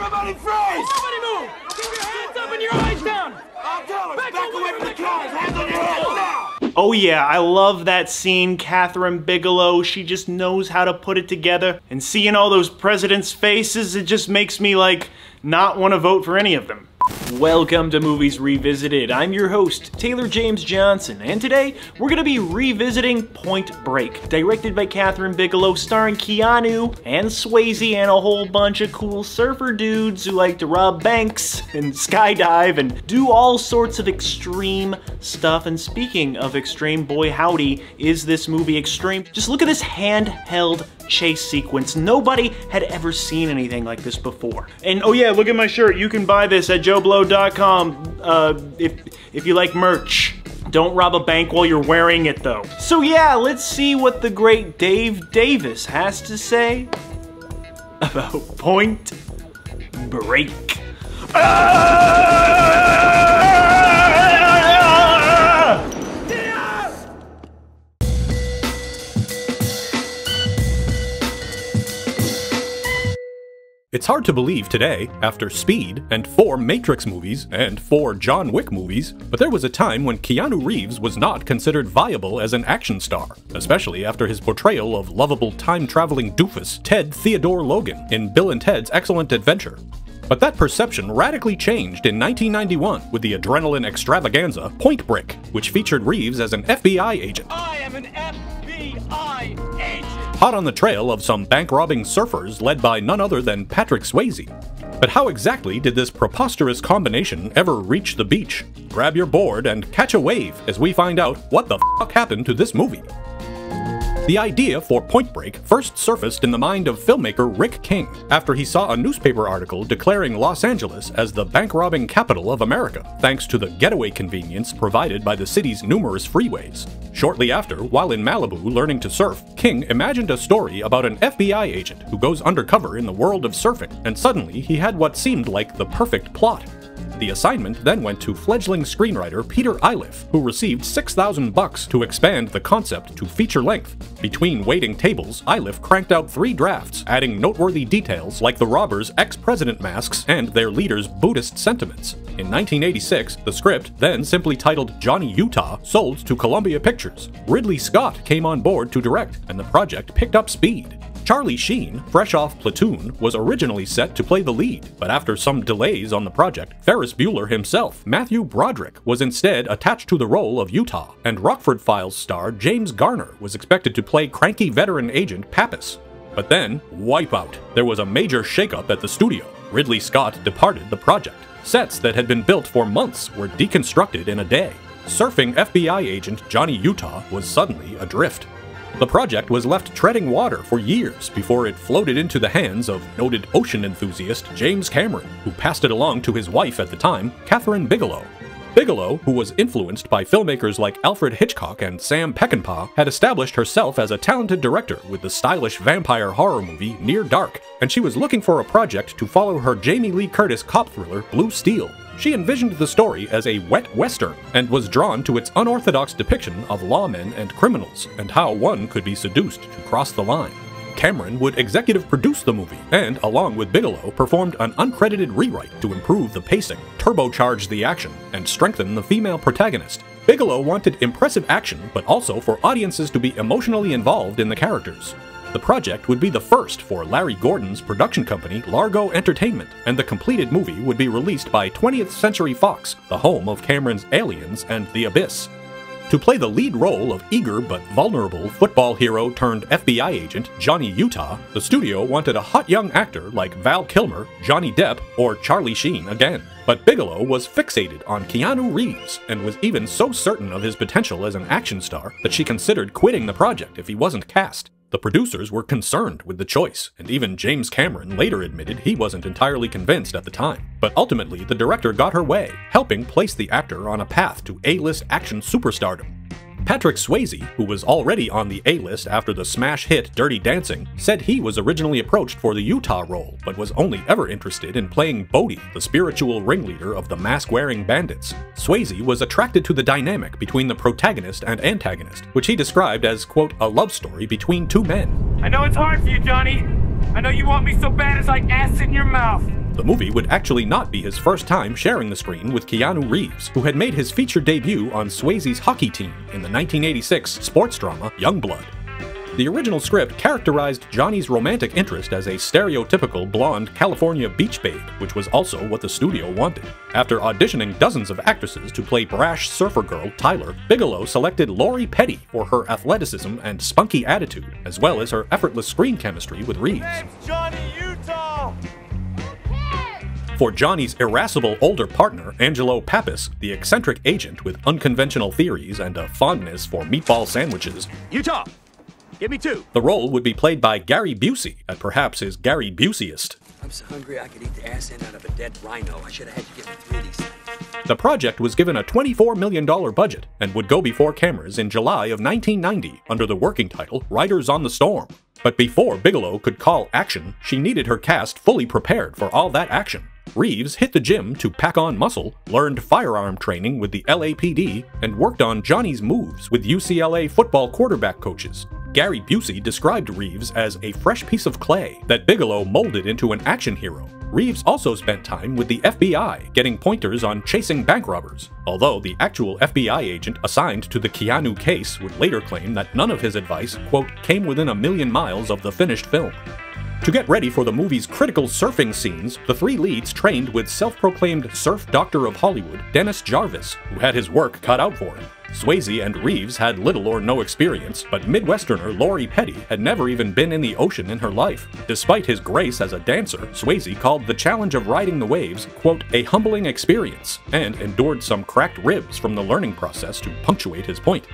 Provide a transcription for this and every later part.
Everybody freeze! Everybody move! Keep your hands up and your eyes down! I'll tell her, back away from the cars, hands on your head now! Oh yeah, I love that scene. Kathryn Bigelow, she just knows how to put it together. And seeing all those presidents' faces, it just makes me, like, not want to vote for any of them. Welcome to Movies Revisited. I'm your host, Taylor James Johnson, and today we're gonna be revisiting Point Break, directed by Kathryn Bigelow, starring Keanu and Swayze and a whole bunch of cool surfer dudes who like to rob banks and skydive and do all sorts of extreme stuff. And speaking of extreme, boy howdy, is this movie extreme. Just look at this handheld chase sequence. Nobody had ever seen anything like this before. And oh yeah, look at my shirt. You can buy this at joeblow.com if you like merch. Don't rob a bank while you're wearing it though. So yeah, let's see what the great Dave Davis has to say about Point Break. It's hard to believe today, after Speed, and 4 Matrix movies, and 4 John Wick movies, but there was a time when Keanu Reeves was not considered viable as an action star, especially after his portrayal of lovable time-traveling doofus Ted Theodore Logan in Bill and Ted's Excellent Adventure. But that perception radically changed in 1991 with the adrenaline extravaganza Point Break, which featured Reeves as an FBI agent. I am an FBI agent! Hot on the trail of some bank-robbing surfers led by none other than Patrick Swayze. But how exactly did this preposterous combination ever reach the beach? Grab your board and catch a wave as we find out what the fuck happened to this movie. The idea for Point Break first surfaced in the mind of filmmaker Rick King after he saw a newspaper article declaring Los Angeles as the bank-robbing capital of America, thanks to the getaway convenience provided by the city's numerous freeways. Shortly after, while in Malibu learning to surf, King imagined a story about an FBI agent who goes undercover in the world of surfing, and suddenly he had what seemed like the perfect plot. The assignment then went to fledgling screenwriter Peter Iliff, who received $6,000 to expand the concept to feature length. Between waiting tables, Iliff cranked out 3 drafts, adding noteworthy details like the robbers' ex-president masks and their leader's Buddhist sentiments. In 1986, the script, then simply titled Johnny Utah, sold to Columbia Pictures. Ridley Scott came on board to direct, and the project picked up speed. Charlie Sheen, fresh off Platoon, was originally set to play the lead, but after some delays on the project, Ferris Bueller himself, Matthew Broderick, was instead attached to the role of Utah, and Rockford Files star James Garner was expected to play cranky veteran agent Pappas. But then, Wipeout. There was a major shakeup at the studio. Ridley Scott departed the project. Sets that had been built for months were deconstructed in a day. Surfing FBI agent Johnny Utah was suddenly adrift. The project was left treading water for years before it floated into the hands of noted ocean enthusiast James Cameron, who passed it along to his wife at the time, Kathryn Bigelow. Bigelow, who was influenced by filmmakers like Alfred Hitchcock and Sam Peckinpah, had established herself as a talented director with the stylish vampire horror movie Near Dark, and she was looking for a project to follow her Jamie Lee Curtis cop thriller Blue Steel. She envisioned the story as a wet western, and was drawn to its unorthodox depiction of lawmen and criminals, and how one could be seduced to cross the line. Cameron would executive produce the movie, and, along with Bigelow, performed an uncredited rewrite to improve the pacing, turbocharge the action, and strengthen the female protagonist. Bigelow wanted impressive action, but also for audiences to be emotionally involved in the characters. The project would be the first for Larry Gordon's production company, Largo Entertainment, and the completed movie would be released by 20th Century Fox, the home of Cameron's Aliens and The Abyss. To play the lead role of eager but vulnerable football hero turned FBI agent Johnny Utah, the studio wanted a hot young actor like Val Kilmer, Johnny Depp, or Charlie Sheen again. But Bigelow was fixated on Keanu Reeves, and was even so certain of his potential as an action star that she considered quitting the project if he wasn't cast. The producers were concerned with the choice, and even James Cameron later admitted he wasn't entirely convinced at the time. But ultimately, the director got her way, helping place the actor on a path to A-list action superstardom. Patrick Swayze, who was already on the A-list after the smash hit Dirty Dancing, said he was originally approached for the Utah role, but was only ever interested in playing Bodhi, the spiritual ringleader of the mask-wearing bandits. Swayze was attracted to the dynamic between the protagonist and antagonist, which he described as, quote, a love story between two men. I know it's hard for you, Johnny. I know you want me so bad it's like acid in your mouth. The movie would actually not be his first time sharing the screen with Keanu Reeves, who had made his feature debut on Swayze's hockey team in the 1986 sports drama Youngblood. The original script characterized Johnny's romantic interest as a stereotypical blonde California beach babe, which was also what the studio wanted. After auditioning dozens of actresses to play brash surfer girl Tyler, Bigelow selected Lori Petty for her athleticism and spunky attitude, as well as her effortless screen chemistry with Reeves. Thanks, Johnny Utah! For Johnny's irascible older partner, Angelo Pappas, the eccentric agent with unconventional theories and a fondness for meatball sandwiches, Utah! Give me 2. the role would be played by Gary Busey, at perhaps his Gary Buseyest. I'm so hungry I could eat the ass end out of a dead rhino. I should have had you give me 3 of these things. The project was given a $24 million budget and would go before cameras in July of 1990 under the working title Riders on the Storm. But before Bigelow could call action, she needed her cast fully prepared for all that action. Reeves hit the gym to pack on muscle, learned firearm training with the LAPD, and worked on Johnny's moves with UCLA football quarterback coaches. Gary Busey described Reeves as a fresh piece of clay that Bigelow molded into an action hero. Reeves also spent time with the FBI, getting pointers on chasing bank robbers, although the actual FBI agent assigned to the Keanu case would later claim that none of his advice, quote, came within a million miles of the finished film. To get ready for the movie's critical surfing scenes, the 3 leads trained with self-proclaimed surf doctor of Hollywood, Dennis Jarvis, who had his work cut out for him. Swayze and Reeves had little or no experience, but Midwesterner Lori Petty had never even been in the ocean in her life. Despite his grace as a dancer, Swayze called the challenge of riding the waves, quote, a humbling experience, and endured some cracked ribs from the learning process to punctuate his point.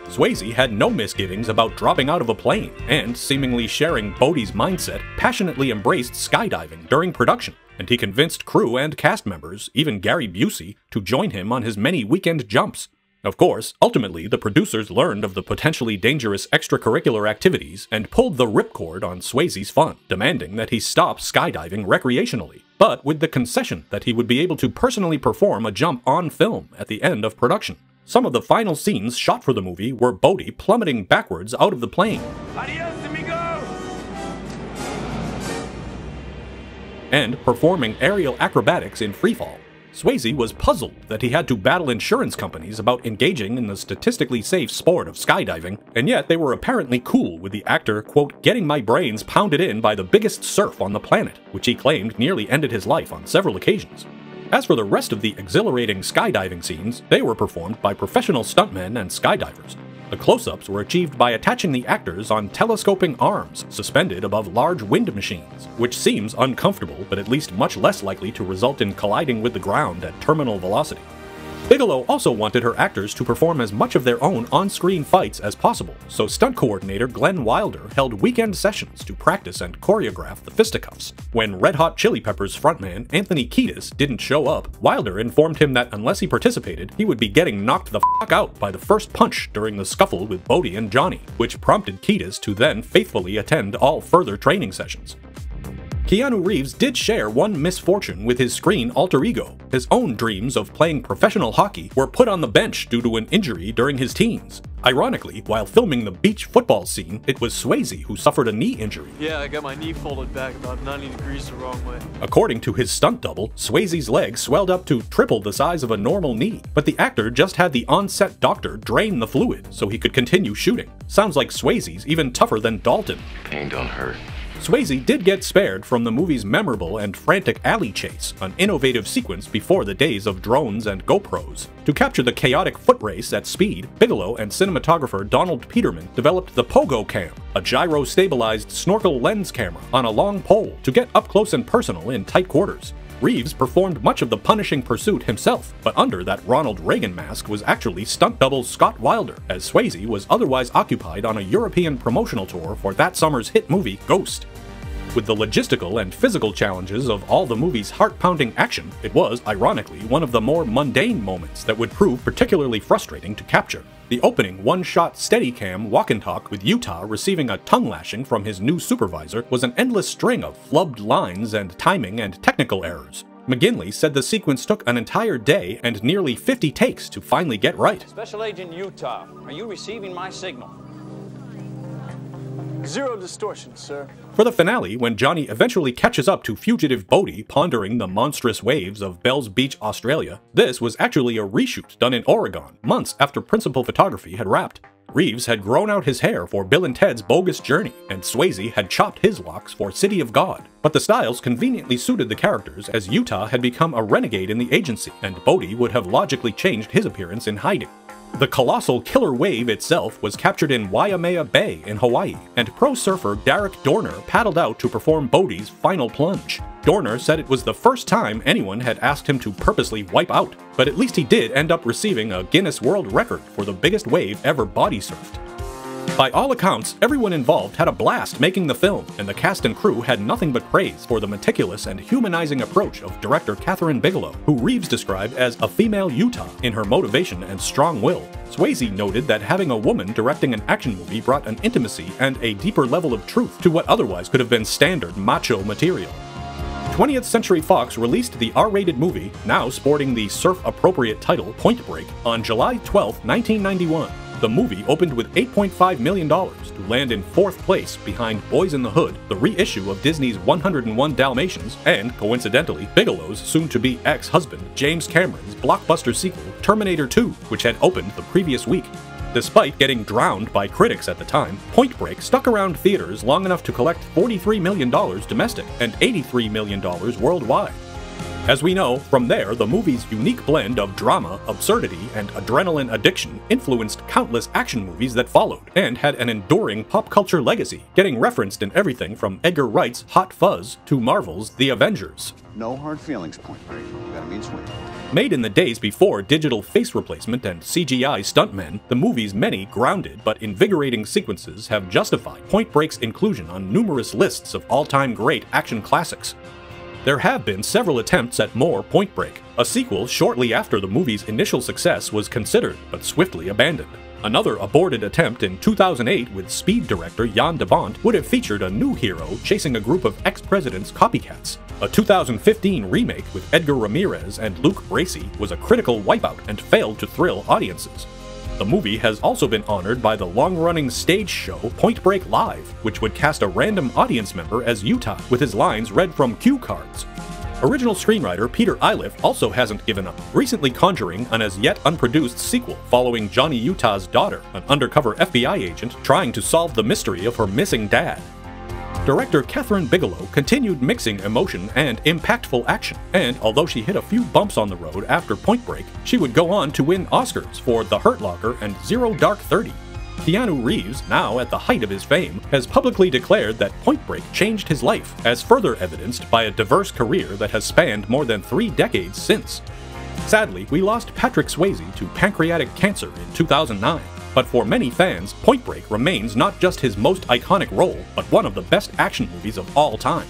Swayze had no misgivings about dropping out of a plane, and, seemingly sharing Bodhi's mindset, passionately embraced skydiving during production, and he convinced crew and cast members, even Gary Busey, to join him on his many weekend jumps. Of course, ultimately the producers learned of the potentially dangerous extracurricular activities and pulled the ripcord on Swayze's fun, demanding that he stop skydiving recreationally, but with the concession that he would be able to personally perform a jump on film at the end of production. Some of the final scenes shot for the movie were Bodhi plummeting backwards out of the plane, Adios, amigo! and performing aerial acrobatics in freefall. Swayze was puzzled that he had to battle insurance companies about engaging in the statistically safe sport of skydiving, and yet they were apparently cool with the actor, quote, getting my brains pounded in by the biggest surf on the planet, which he claimed nearly ended his life on several occasions. As for the rest of the exhilarating skydiving scenes, they were performed by professional stuntmen and skydivers. The close-ups were achieved by attaching the actors on telescoping arms suspended above large wind machines, which seems uncomfortable but at least much less likely to result in colliding with the ground at terminal velocity. Bigelow also wanted her actors to perform as much of their own on-screen fights as possible, so stunt coordinator Glenn Wilder held weekend sessions to practice and choreograph the fisticuffs. When Red Hot Chili Peppers frontman Anthony Kiedis didn't show up, Wilder informed him that unless he participated, he would be getting knocked the f*** out by the first punch during the scuffle with Bodhi and Johnny, which prompted Kiedis to then faithfully attend all further training sessions. Keanu Reeves did share one misfortune with his screen alter ego. His own dreams of playing professional hockey were put on the bench due to an injury during his teens. Ironically, while filming the beach football scene, it was Swayze who suffered a knee injury. Yeah, I got my knee folded back about 90 degrees the wrong way. According to his stunt double, Swayze's leg swelled up to triple the size of a normal knee, but the actor just had the on-set doctor drain the fluid so he could continue shooting. Sounds like Swayze's even tougher than Dalton. Pain don't hurt. Swayze did get spared from the movie's memorable and frantic alley chase, an innovative sequence before the days of drones and GoPros. To capture the chaotic foot race at speed, Bigelow and cinematographer Donald Peterman developed the Pogo Cam, a gyro-stabilized snorkel lens camera on a long pole to get up close and personal in tight quarters. Reeves performed much of the punishing pursuit himself, but under that Ronald Reagan mask was actually stunt double Scott Wilder, as Swayze was otherwise occupied on a European promotional tour for that summer's hit movie Ghost. With the logistical and physical challenges of all the movie's heart-pounding action, it was, ironically, one of the more mundane moments that would prove particularly frustrating to capture. The opening one-shot Steadicam walk-and-talk with Utah receiving a tongue-lashing from his new supervisor was an endless string of flubbed lines and timing and technical errors. McGinley said the sequence took an entire day and nearly 50 takes to finally get right. Special Agent Utah, are you receiving my signal? Zero distortion, sir. For the finale, when Johnny eventually catches up to fugitive Bodhi pondering the monstrous waves of Bells Beach, Australia, this was actually a reshoot done in Oregon, months after principal photography had wrapped. Reeves had grown out his hair for Bill and Ted's Bogus Journey, and Swayze had chopped his locks for City of God. But the styles conveniently suited the characters, as Utah had become a renegade in the agency, and Bodhi would have logically changed his appearance in hiding. The colossal killer wave itself was captured in Waimea Bay in Hawaii, and pro surfer Derek Dorner paddled out to perform Bodhi's final plunge. Dorner said it was the first time anyone had asked him to purposely wipe out, but at least he did end up receiving a Guinness World Record for the biggest wave ever body surfed. By all accounts, everyone involved had a blast making the film, and the cast and crew had nothing but praise for the meticulous and humanizing approach of director Kathryn Bigelow, who Reeves described as a female Utah in her motivation and strong will. Swayze noted that having a woman directing an action movie brought an intimacy and a deeper level of truth to what otherwise could have been standard macho material. 20th Century Fox released the R-rated movie, now sporting the surf-appropriate title Point Break, on July 12, 1991. The movie opened with $8.5 million to land in 4th place behind Boys in the Hood, the reissue of Disney's 101 Dalmatians, and, coincidentally, Bigelow's soon-to-be ex-husband James Cameron's blockbuster sequel, Terminator 2, which had opened the previous week. Despite getting drowned by critics at the time, Point Break stuck around theaters long enough to collect $43 million domestic and $83 million worldwide. As we know, from there, the movie's unique blend of drama, absurdity, and adrenaline addiction influenced countless action movies that followed, and had an enduring pop culture legacy, getting referenced in everything from Edgar Wright's Hot Fuzz to Marvel's The Avengers. No hard feelings, Point Break. You got a mean swing. Made in the days before digital face replacement and CGI stuntmen, the movie's many grounded but invigorating sequences have justified Point Break's inclusion on numerous lists of all-time great action classics. There have been several attempts at more Point Break. A sequel shortly after the movie's initial success was considered, but swiftly abandoned. Another aborted attempt in 2008 with Speed director Jan de Bont would have featured a new hero chasing a group of ex-presidents' copycats. A 2015 remake with Edgar Ramirez and Luke Bracey was a critical wipeout and failed to thrill audiences. The movie has also been honored by the long-running stage show Point Break Live, which would cast a random audience member as Utah with his lines read from cue cards. Original screenwriter Peter Iliff also hasn't given up, recently conjuring an as-yet unproduced sequel following Johnny Utah's daughter, an undercover FBI agent trying to solve the mystery of her missing dad. Director Kathryn Bigelow continued mixing emotion and impactful action, and although she hit a few bumps on the road after Point Break, she would go on to win Oscars for The Hurt Locker and Zero Dark 30. Keanu Reeves, now at the height of his fame, has publicly declared that Point Break changed his life, as further evidenced by a diverse career that has spanned more than 3 decades since. Sadly, we lost Patrick Swayze to pancreatic cancer in 2009. But for many fans, Point Break remains not just his most iconic role, but one of the best action movies of all time.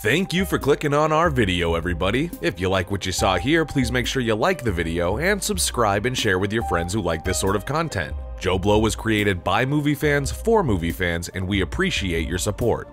Thank you for clicking on our video, everybody. If you like what you saw here, please make sure you like the video and subscribe and share with your friends who like this sort of content. Joe Blow was created by movie fans for movie fans, and we appreciate your support.